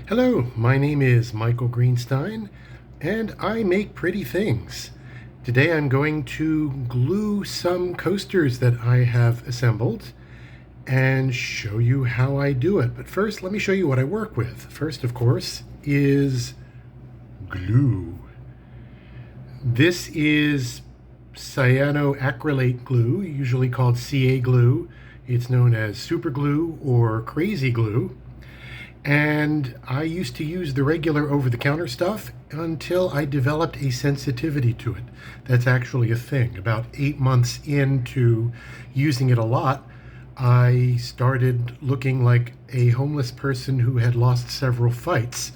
Hello, my name is Michael Greenstein, and I make pretty things. Today I'm going to glue some coasters that I have assembled and show you how I do it. But first, let me show you what I work with. First, of course, is glue. This is cyanoacrylate glue, usually called CA glue. It's known as super glue or crazy glue. And I used to use the regular over-the-counter stuff until I developed a sensitivity to it. That's actually a thing. About 8 months into using it a lot, I started looking like a homeless person who had lost several fights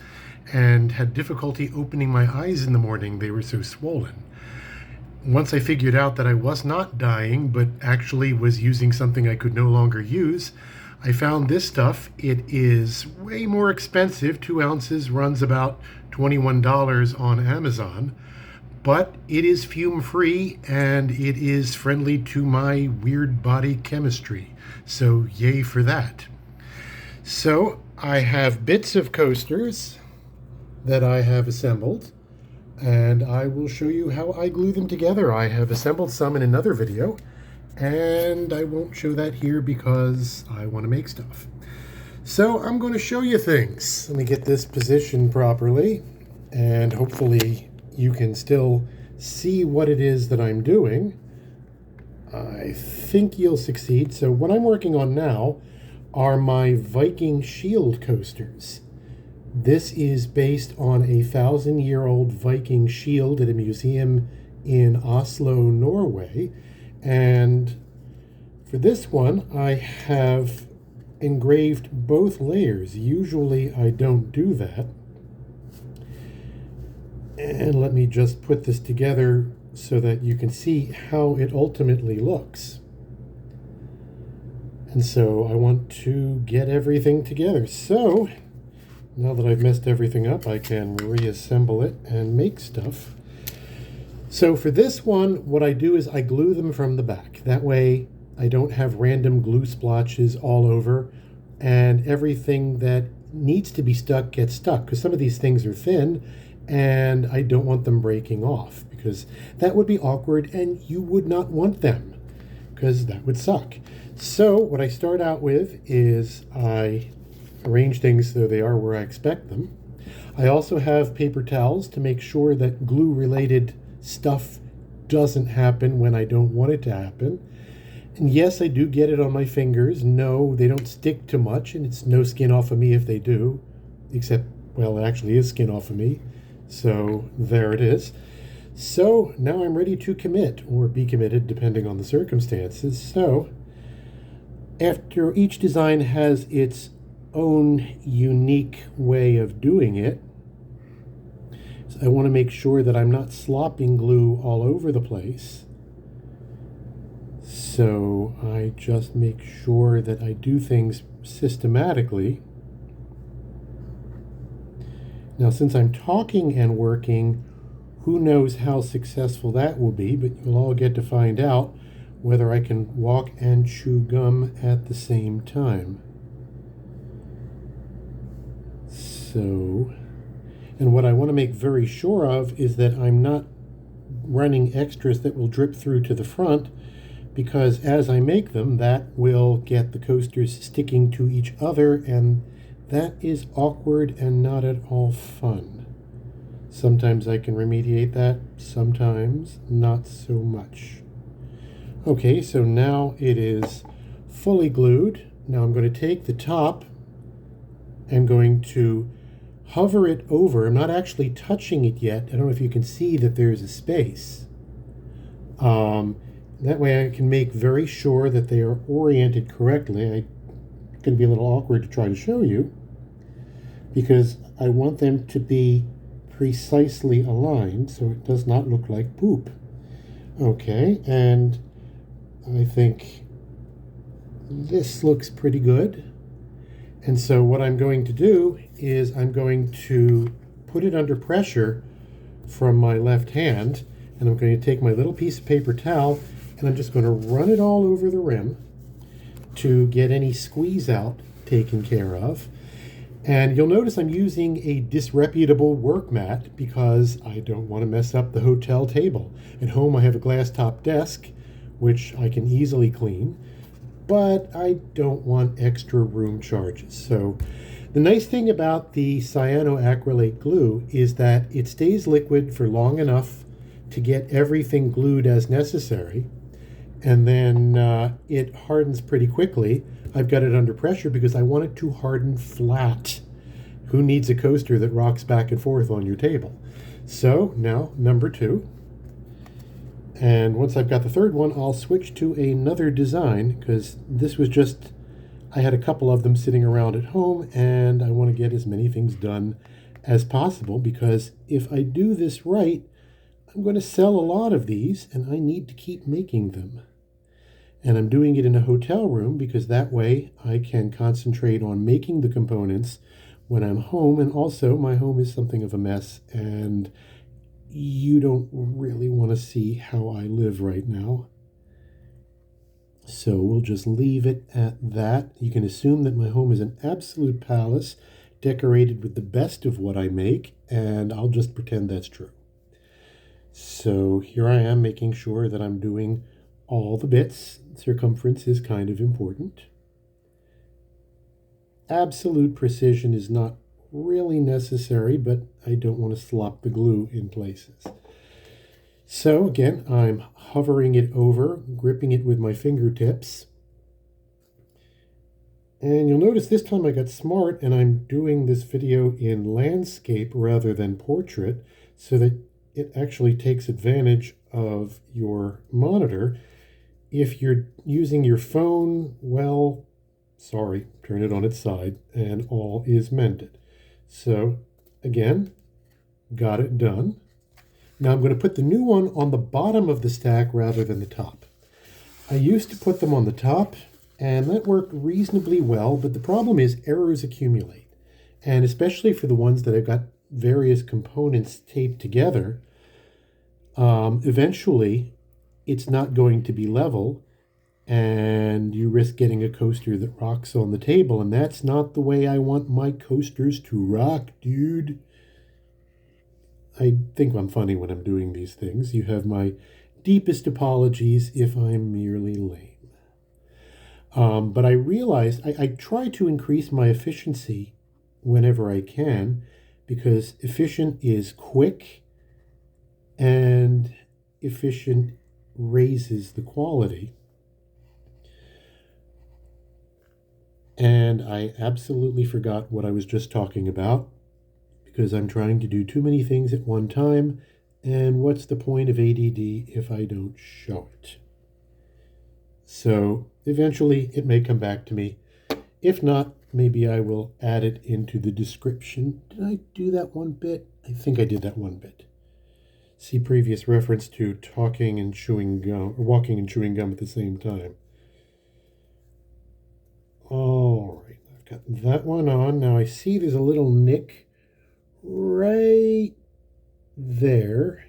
and had difficulty opening my eyes in the morning. They were so swollen. Once I figured out that I was not dying, but actually was using something I could no longer use, I found this stuff. It is way more expensive. 2 ounces runs about $21 on Amazon, but it is fume-free and it is friendly to my weird body chemistry. So yay for that. So I have bits of coasters that I have assembled, and I will show you how I glue them together. I have assembled some in another video, and I won't show that here because I want to make stuff. So I'm going to show you things. Let me get this positioned properly, and hopefully you can still see what it is that I'm doing. I think you'll succeed. So what I'm working on now are my Viking shield coasters. This is based on a 1,000-year-old Viking shield at a museum in Oslo, Norway. And for this one, I have engraved both layers. Usually I don't do that. And let me just put this together so that you can see how it ultimately looks. And so I want to get everything together. So now that I've messed everything up, I can reassemble it and make stuff. So for this one, what I do is I glue them from the back. That way I don't have random glue splotches all over, and everything that needs to be stuck gets stuck, because some of these things are thin and I don't want them breaking off, because that would be awkward and you would not want them, because that would suck. So what I start out with is I arrange things so they are where I expect them. I also have paper towels to make sure that glue-related stuff doesn't happen when I don't want it to happen. And yes, I do get it on my fingers. No, they don't stick too much, and it's no skin off of me if they do. Except, well, it actually is skin off of me. So there it is. So now I'm ready to commit, or be committed, depending on the circumstances. So after each design has its own unique way of doing it, I want to make sure that I'm not slopping glue all over the place. So I just make sure that I do things systematically. Now, since I'm talking and working, who knows how successful that will be, but you'll all get to find out whether I can walk and chew gum at the same time. So, and what I want to make very sure of is that I'm not running extras that will drip through to the front, because as I make them, that will get the coasters sticking to each other, and that is awkward and not at all fun. Sometimes I can remediate that, sometimes not so much. Okay, so now it is fully glued. Now I'm going to take the top and going to hover it over. I'm not actually touching it yet. I don't know if you can see that there's a space. That way I can make very sure that they are oriented correctly. It's going to be a little awkward to try to show you, because I want them to be precisely aligned so it does not look like poop. Okay, and I think this looks pretty good. And so what I'm going to do is I'm going to put it under pressure from my left hand, and I'm going to take my little piece of paper towel and I'm just going to run it all over the rim to get any squeeze out taken care of. And you'll notice I'm using a disreputable work mat because I don't want to mess up the hotel table. At home, I have a glass top desk, which I can easily clean, but I don't want extra room charges. So the nice thing about the cyanoacrylate glue is that it stays liquid for long enough to get everything glued as necessary, and then it hardens pretty quickly. I've got it under pressure because I want it to harden flat. Who needs a coaster that rocks back and forth on your table? So now number 2. And once I've got the third one, I'll switch to another design because this was just, I had a couple of them sitting around at home and I want to get as many things done as possible because if I do this right, I'm going to sell a lot of these and I need to keep making them. And I'm doing it in a hotel room because that way I can concentrate on making the components when I'm home. And also my home is something of a mess and you don't really want to see how I live right now. So we'll just leave it at that. You can assume that my home is an absolute palace, decorated with the best of what I make, and I'll just pretend that's true. So here I am making sure that I'm doing all the bits. Circumference is kind of important. Absolute precision is not really necessary, but I don't want to slop the glue in places. So again, I'm hovering it over, gripping it with my fingertips. And you'll notice this time I got smart and I'm doing this video in landscape rather than portrait so that it actually takes advantage of your monitor. If you're using your phone, well, sorry, turn it on its side and all is mended. So again, got it done. Now I'm going to put the new one on the bottom of the stack rather than the top. I used to put them on the top and that worked reasonably well, but the problem is errors accumulate. And especially for the ones that I've got various components taped together, eventually it's not going to be level and you risk getting a coaster that rocks on the table, and that's not the way I want my coasters to rock, dude. I think I'm funny when I'm doing these things. You have my deepest apologies if I'm merely lame. But I realized I try to increase my efficiency whenever I can because efficient is quick and efficient raises the quality. And I absolutely forgot what I was just talking about because I'm trying to do too many things at one time. And what's the point of ADD if I don't show it? So eventually it may come back to me. If not, maybe I will add it into the description. Did I do that one bit? I think I did that one bit. See previous reference to talking and chewing gum, or walking and chewing gum at the same time. All right, I've got that one on. Now I see there's a little nick right there.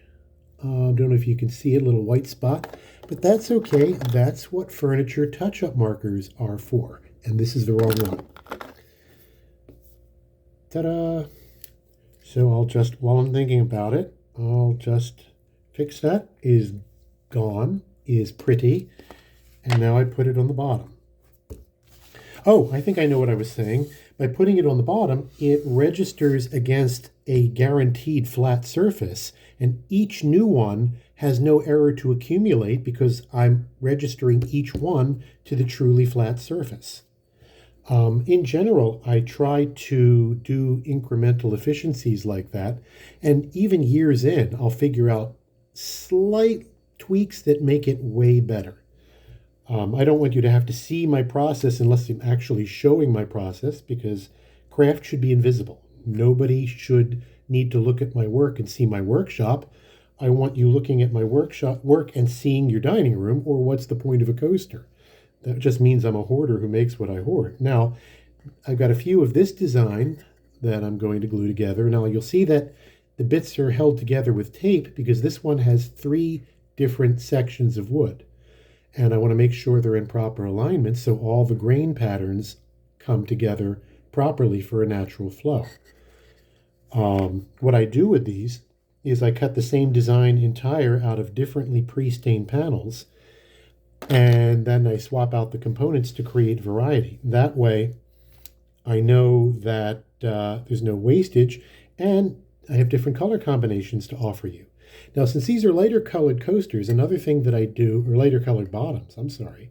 Don't know if you can see a little white spot, but that's okay. That's what furniture touch-up markers are for. And this is the wrong one. Ta-da! So I'll just, while I'm thinking about it, I'll just fix that. Is gone, is pretty. And now I put it on the bottom. Oh, I think I know what I was saying. By putting it on the bottom, it registers against a guaranteed flat surface, and each new one has no error to accumulate because I'm registering each one to the truly flat surface. In general, I try to do incremental efficiencies like that, and even years in, I'll figure out slight tweaks that make it way better. I don't want you to have to see my process unless I'm actually showing my process because craft should be invisible. Nobody should need to look at my work and see my workshop. I want you looking at my work and seeing your dining room, or what's the point of a coaster? That just means I'm a hoarder who makes what I hoard. Now, I've got a few of this design that I'm going to glue together. Now, you'll see that the bits are held together with tape because this one has 3 different sections of wood. And I want to make sure they're in proper alignment so all the grain patterns come together properly for a natural flow. What I do with these is I cut the same design entire out of differently pre-stained panels, and then I swap out the components to create variety. That way, I know that there's no wastage, and I have different color combinations to offer you. Now, since these are lighter colored coasters, another thing that I do, or lighter colored bottoms, I'm sorry,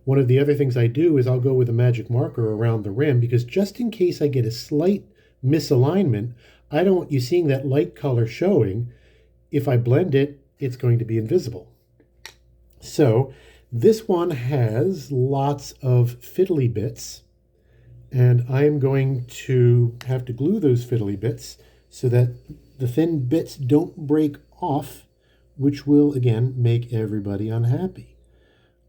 one of the other things I do is I'll go with a magic marker around the rim, because just in case I get a slight misalignment, I don't want you seeing that light color showing. If I blend it, it's going to be invisible. So this one has lots of fiddly bits, and I'm going to have to glue those fiddly bits so that the thin bits don't break off, which will again make everybody unhappy.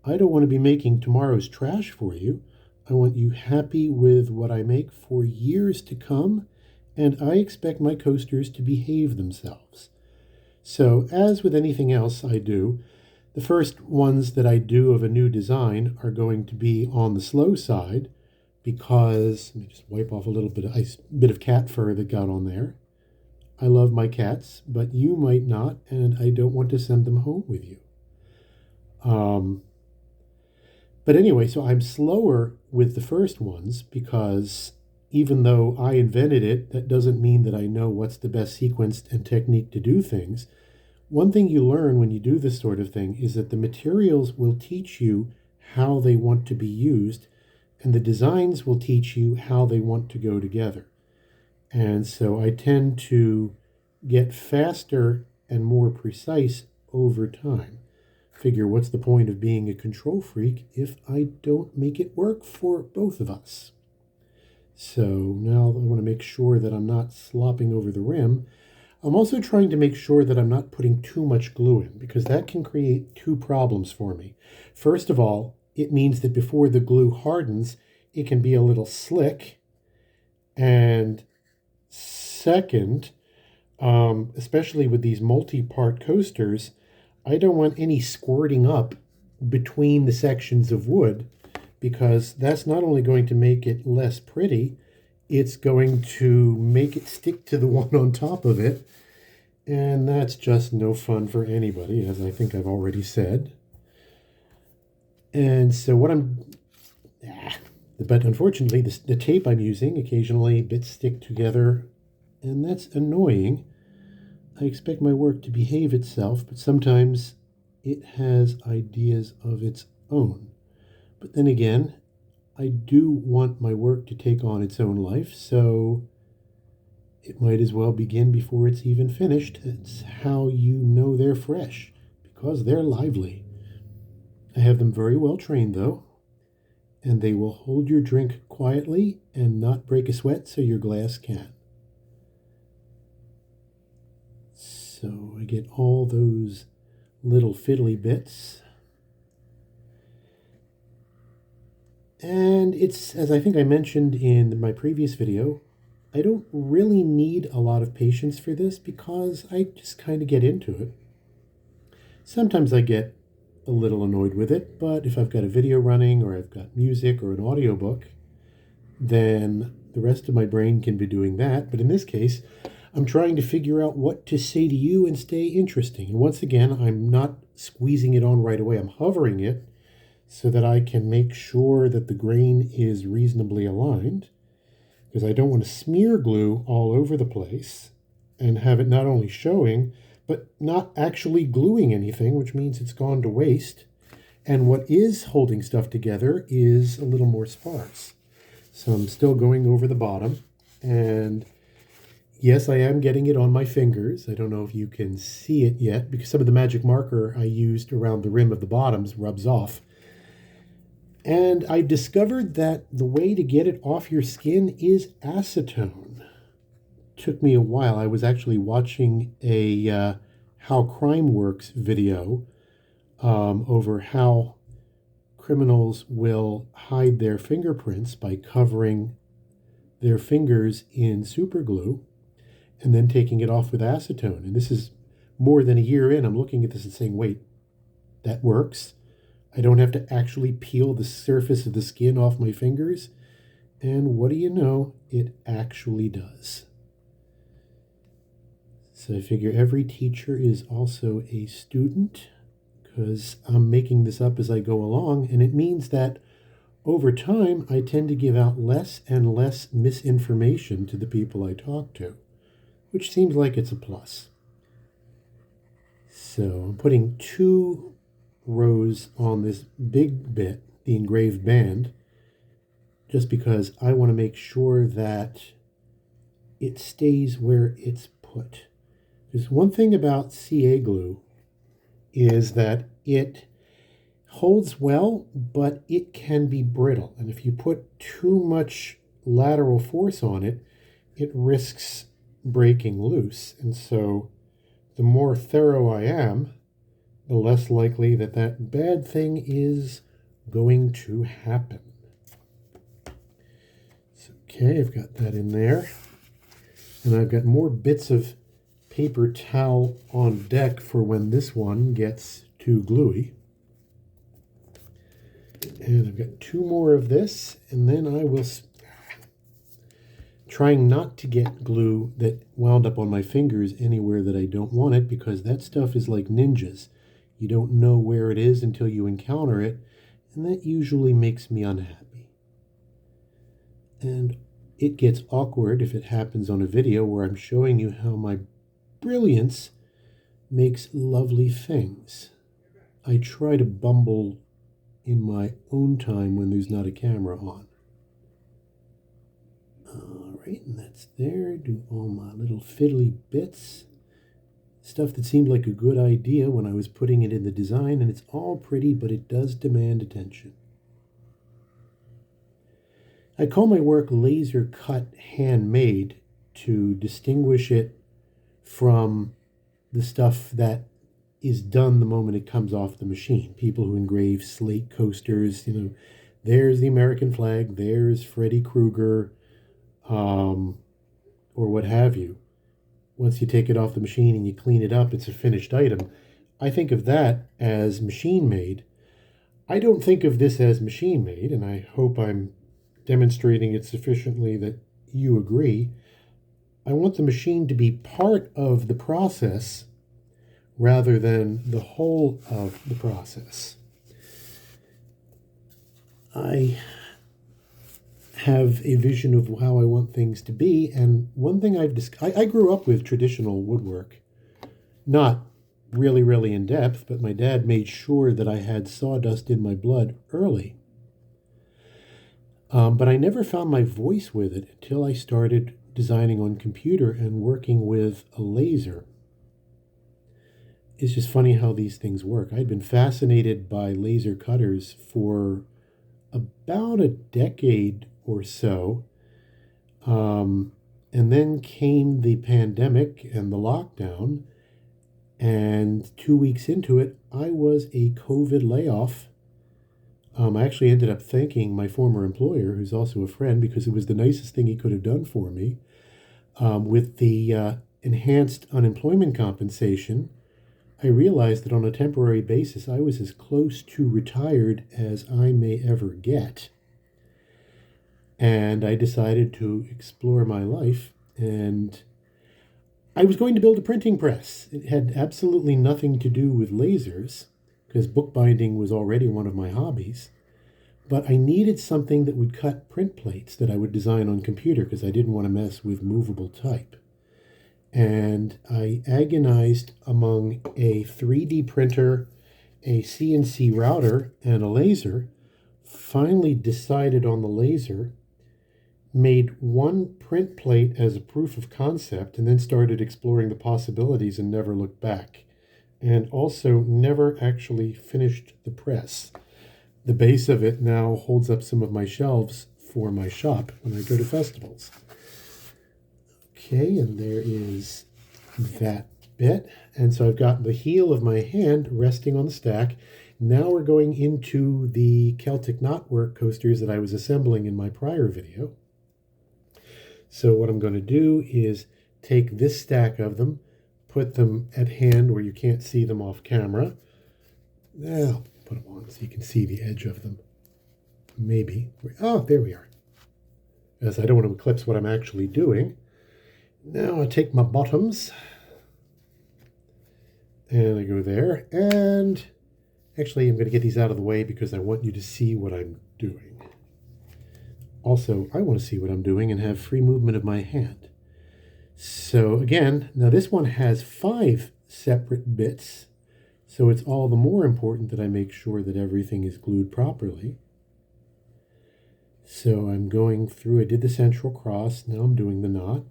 I don't want to be making tomorrow's trash for you. I want you happy with what I make for years to come, and I expect my coasters to behave themselves. So, as with anything else I do, the first ones that I do of a new design are going to be on the slow side, because, let me just wipe off a little bit of cat fur that got on there. I love my cats, but you might not, and I don't want to send them home with you. But anyway, so I'm slower with the first ones, because even though I invented it, that doesn't mean that I know what's the best sequence and technique to do things. One thing you learn when you do this sort of thing is that the materials will teach you how they want to be used, and the designs will teach you how they want to go together. And so I tend to get faster and more precise over time. Figure, what's the point of being a control freak if I don't make it work for both of us? So now I want to make sure that I'm not slopping over the rim. I'm also trying to make sure that I'm not putting too much glue in, because that can create two problems for me. First of all, it means that before the glue hardens, it can be a little slick. And second, especially with these multi-part coasters, I don't want any squirting up between the sections of wood, because that's not only going to make it less pretty, it's going to make it stick to the one on top of it, and that's just no fun for anybody, as I think I've already said. And so but unfortunately, the tape I'm using, occasionally bits stick together, and that's annoying. I expect my work to behave itself, but sometimes it has ideas of its own. But then again, I do want my work to take on its own life, so it might as well begin before it's even finished. It's how you know they're fresh, because they're lively. I have them very well trained, though, and they will hold your drink quietly and not break a sweat, so your glass can. So I get all those little fiddly bits. And it's, as I think I mentioned in my previous video, I don't really need a lot of patience for this, because I just kind of get into it. Sometimes I get a little annoyed with it, but if I've got a video running, or I've got music or an audiobook, then the rest of my brain can be doing that. But in this case, I'm trying to figure out what to say to you and stay interesting. And once again, I'm not squeezing it on right away. I'm hovering it so that I can make sure that the grain is reasonably aligned, because I don't want to smear glue all over the place and have it not only showing, but not actually gluing anything, which means it's gone to waste. And what is holding stuff together is a little more sparse. So I'm still going over the bottom, and yes, I am getting it on my fingers. I don't know if you can see it yet, because some of the magic marker I used around the rim of the bottoms rubs off. And I discovered that the way to get it off your skin is acetone. Took me a while. I was actually watching a How Crime Works video over how criminals will hide their fingerprints by covering their fingers in super glue and then taking it off with acetone. And this is more than a year in. I'm looking at this and saying, wait, that works. I don't have to actually peel the surface of the skin off my fingers. And what do you know? It actually does. So I figure every teacher is also a student, because I'm making this up as I go along, and it means that over time I tend to give out less and less misinformation to the people I talk to, which seems like it's a plus. So I'm putting 2 rows on this big bit, the engraved band, just because I want to make sure that it stays where it's put. Because one thing about CA glue is that it holds well, but it can be brittle. And if you put too much lateral force on it, it risks breaking loose. And so the more thorough I am, the less likely that that bad thing is going to happen. So, okay, I've got that in there. And I've got more bits of paper towel on deck for when this one gets too gluey. And I've got 2 more of this, and then I will, trying not to get glue that wound up on my fingers anywhere that I don't want it, because that stuff is like ninjas. You don't know where it is until you encounter it, and that usually makes me unhappy. And it gets awkward if it happens on a video where I'm showing you how my brilliance makes lovely things. I try to bumble in my own time when there's not a camera on. All right, and that's there. Do all my little fiddly bits. Stuff that seemed like a good idea when I was putting it in the design, and it's all pretty, but it does demand attention. I call my work laser cut handmade to distinguish it from the stuff that is done the moment it comes off the machine. People who engrave slate coasters, there's the American flag, there's Freddy Krueger, or what have you. Once you take it off the machine and you clean it up, it's a finished item. I think of that as machine made. I don't think of this as machine made, and I hope I'm demonstrating it sufficiently that you agree. I want the machine to be part of the process rather than the whole of the process. I have a vision of how I want things to be, and one thing I grew up with traditional woodwork, not really in depth, but my dad made sure that I had sawdust in my blood early. But I never found my voice with it until I started designing on computer and working with a laser. It's just funny how these things work. I'd been fascinated by laser cutters for about a decade or so. And then came the pandemic and the lockdown. And 2 weeks into it, I was a COVID layoff. I actually ended up thanking my former employer, who's also a friend, because it was the nicest thing he could have done for me. With the enhanced unemployment compensation, I realized that on a temporary basis, I was as close to retired as I may ever get. And I decided to explore my life, and I was going to build a printing press. It had absolutely nothing to do with lasers, because bookbinding was already one of my hobbies. But I needed something that would cut print plates that I would design on computer, because I didn't want to mess with movable type. And I agonized among a 3D printer, a CNC router, and a laser. Finally decided on the laser, made one print plate as a proof of concept, and then started exploring the possibilities and never looked back. And also never actually finished the press. The base of it now holds up some of my shelves for my shop when I go to festivals. Okay, and there is that bit. And so I've got the heel of my hand resting on the stack. Now we're going into the Celtic knotwork coasters that I was assembling in my prior video. So what I'm going to do is take this stack of them, put them at hand where you can't see them off camera. Now, put them on so you can see the edge of them. Maybe. Oh, there we are. as I don't want to eclipse what I'm actually doing. Now I take my bottoms and I go there, and actually I'm going to get these out of the way because I want you to see what I'm doing. Also, I want to see what I'm doing and have free movement of my hand. So again, now this one has 5 separate bits, so it's all the more important that I make sure that everything is glued properly. So I'm going through, I did the central cross, now I'm doing the knot.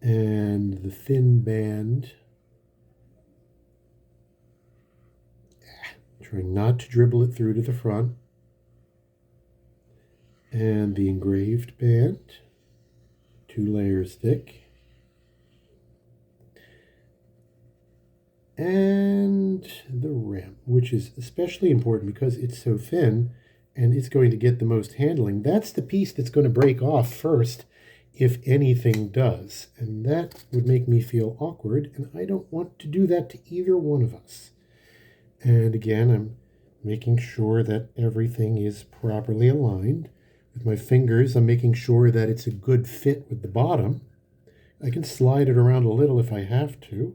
And the thin band, trying not to dribble it through to the front. And the engraved band, 2 layers thick. And the rim, which is especially important because it's so thin and it's going to get the most handling. That's the piece that's going to break off first, if anything does. And that would make me feel awkward, and I don't want to do that to either one of us. And again, I'm making sure that everything is properly aligned. With my fingers, I'm making sure that it's a good fit with the bottom. I can slide it around a little if I have to,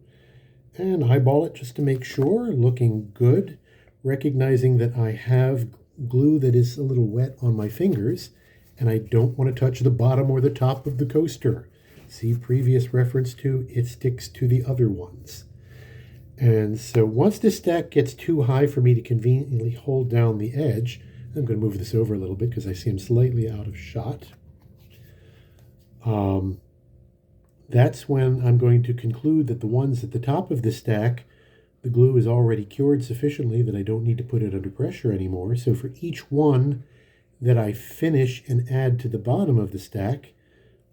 and eyeball it just to make sure, looking good, recognizing that I have glue that is a little wet on my fingers, and I don't want to touch the bottom or the top of the coaster. See previous reference to it sticks to the other ones. And so once this stack gets too high for me to conveniently hold down the edge, I'm going to move this over a little bit because I see I'm slightly out of shot. That's when I'm going to conclude that the ones at the top of the stack, the glue is already cured sufficiently that I don't need to put it under pressure anymore. So for each one that I finish and add to the bottom of the stack,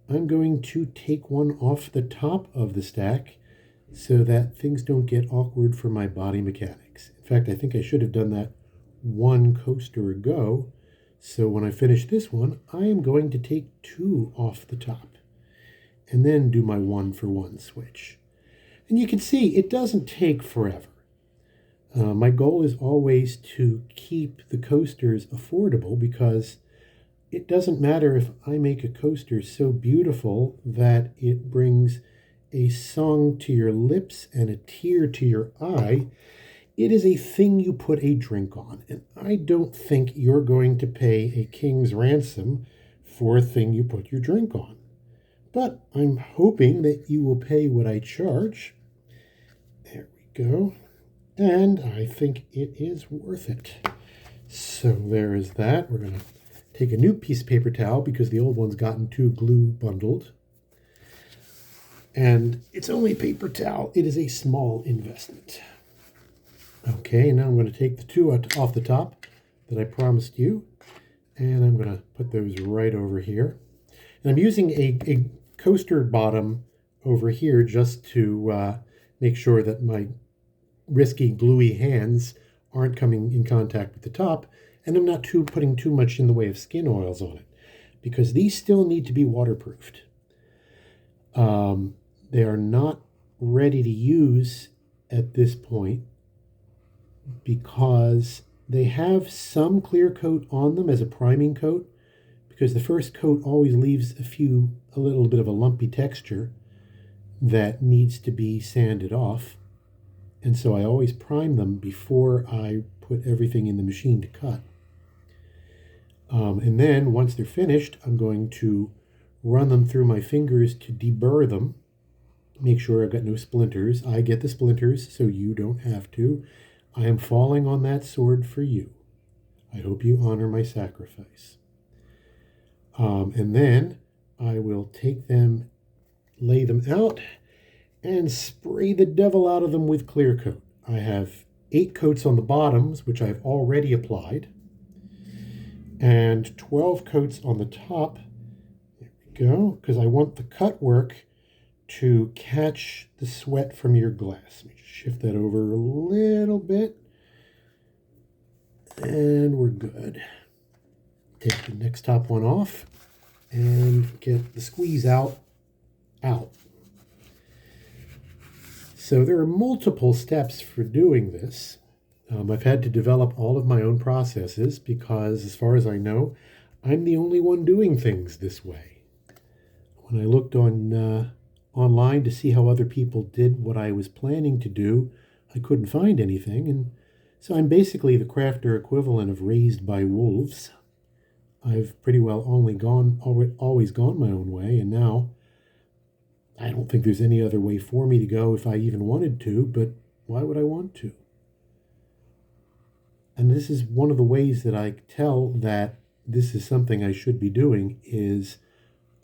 I'm going to take one off the top of the stack so that things don't get awkward for my body mechanics. In fact, I think I should have done that one coaster ago. So when I finish this one, I am going to take 2 off the top and then do my 1-for-1 switch. And you can see it doesn't take forever. My goal is always to keep the coasters affordable, because it doesn't matter if I make a coaster so beautiful that it brings a song to your lips and a tear to your eye. It is a thing you put a drink on, and I don't think you're going to pay a king's ransom for a thing you put your drink on. But I'm hoping that you will pay what I charge. There we go. And I think it is worth it. So there is that. We're going to take a new piece of paper towel because the old one's gotten too glue bundled. And it's only paper towel. It is a small investment. Okay, now I'm going to take the 2 off the top that I promised you, and I'm going to put those right over here. And I'm using a coaster bottom over here just to make sure that my risky gluey hands aren't coming in contact with the top, and I'm not putting too much in the way of skin oils on it, because these still need to be waterproofed. They are not ready to use at this point because they have some clear coat on them as a priming coat, because the first coat always leaves a little bit of a lumpy texture that needs to be sanded off. And so I always prime them before I put everything in the machine to cut. And then once they're finished, I'm going to run them through my fingers to deburr them, make sure I've got no splinters. I get the splinters, so you don't have to. I am falling on that sword for you. I hope you honor my sacrifice. And then I will take them, lay them out, and spray the devil out of them with clear coat. I have 8 coats on the bottoms, which I've already applied, and 12 coats on the top. There we go, because I want the cut work to catch the sweat from your glass. Let me just shift that over a little bit, and we're good. Take the next top one off and get the squeeze out. So there are multiple steps for doing this. I've had to develop all of my own processes because, as far as I know, I'm the only one doing things this way. When I looked online to see how other people did what I was planning to do, I couldn't find anything, and so I'm basically the crafter equivalent of Raised by Wolves. I've pretty well always gone my own way, and now I don't think there's any other way for me to go if I even wanted to, but why would I want to? And this is one of the ways that I tell that this is something I should be doing is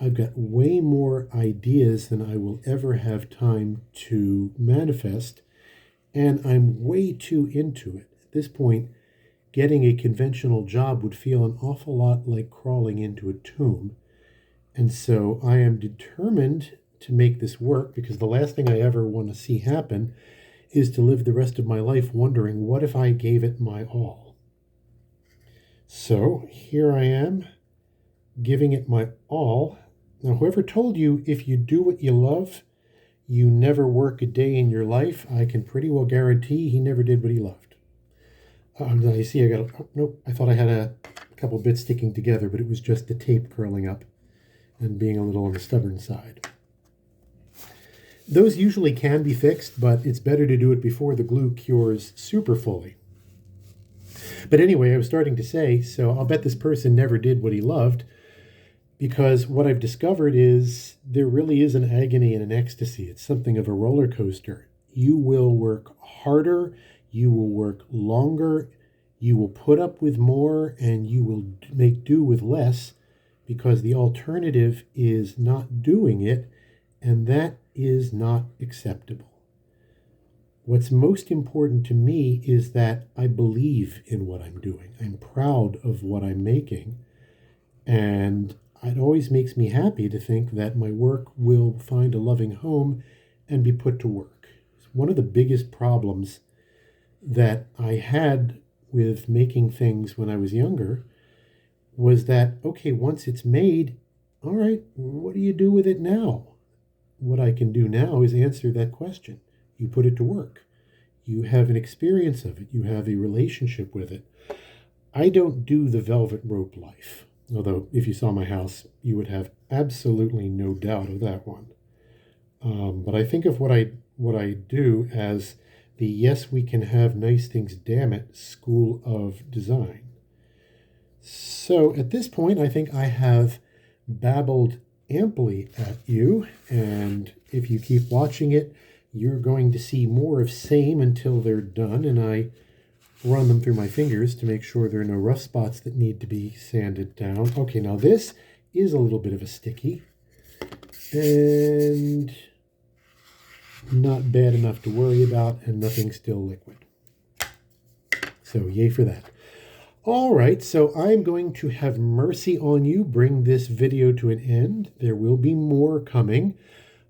I've got way more ideas than I will ever have time to manifest, and I'm way too into it. At this point, getting a conventional job would feel an awful lot like crawling into a tomb. And so I am determined to make this work because the last thing I ever want to see happen is to live the rest of my life wondering, what if I gave it my all? So here I am, giving it my all. Now, whoever told you if you do what you love, you never work a day in your life, I can pretty well guarantee he never did what he loved. Now you see nope, I thought I had a couple bits sticking together, but it was just the tape curling up and being a little on the stubborn side. Those usually can be fixed, but it's better to do it before the glue cures super fully. But anyway, I was starting to say, so I'll bet this person never did what he loved, because what I've discovered is there really is an agony and an ecstasy. It's something of a roller coaster. You will work harder, you will work longer, you will put up with more, and you will make do with less, because the alternative is not doing it, and that is not acceptable. What's most important to me is that I believe in what I'm doing. I'm proud of what I'm making, and it always makes me happy to think that my work will find a loving home and be put to work. One of the biggest problems that I had with making things when I was younger was that, okay, once it's made, all right, what do you do with it now? What I can do now is answer that question. You put it to work. You have an experience of it. You have a relationship with it. I don't do the velvet rope life. Although, if you saw my house, you would have absolutely no doubt of that one. But I think of what I do as the yes, we can have nice things, damn it, school of design. So at this point, I think I have babbled amply at you, and if you keep watching it, you're going to see more of same until they're done, and I run them through my fingers to make sure there are no rough spots that need to be sanded down. Okay, now this is a little bit of a sticky and not bad enough to worry about, and nothing's still liquid. So yay for that. All right, so I'm going to have mercy on you, bring this video to an end. There will be more coming.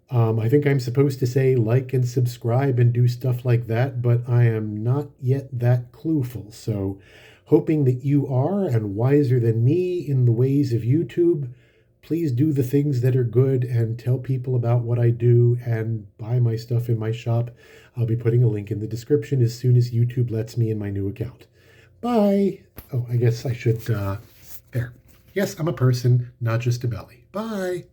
I think I'm supposed to say like and subscribe and do stuff like that, but I am not yet that clueful. So hoping that you are, and wiser than me in the ways of YouTube, please do the things that are good and tell people about what I do and buy my stuff in my shop. I'll be putting a link in the description as soon as YouTube lets me in my new account. Bye. Oh, I guess I should, there. Yes, I'm a person, not just a belly. Bye.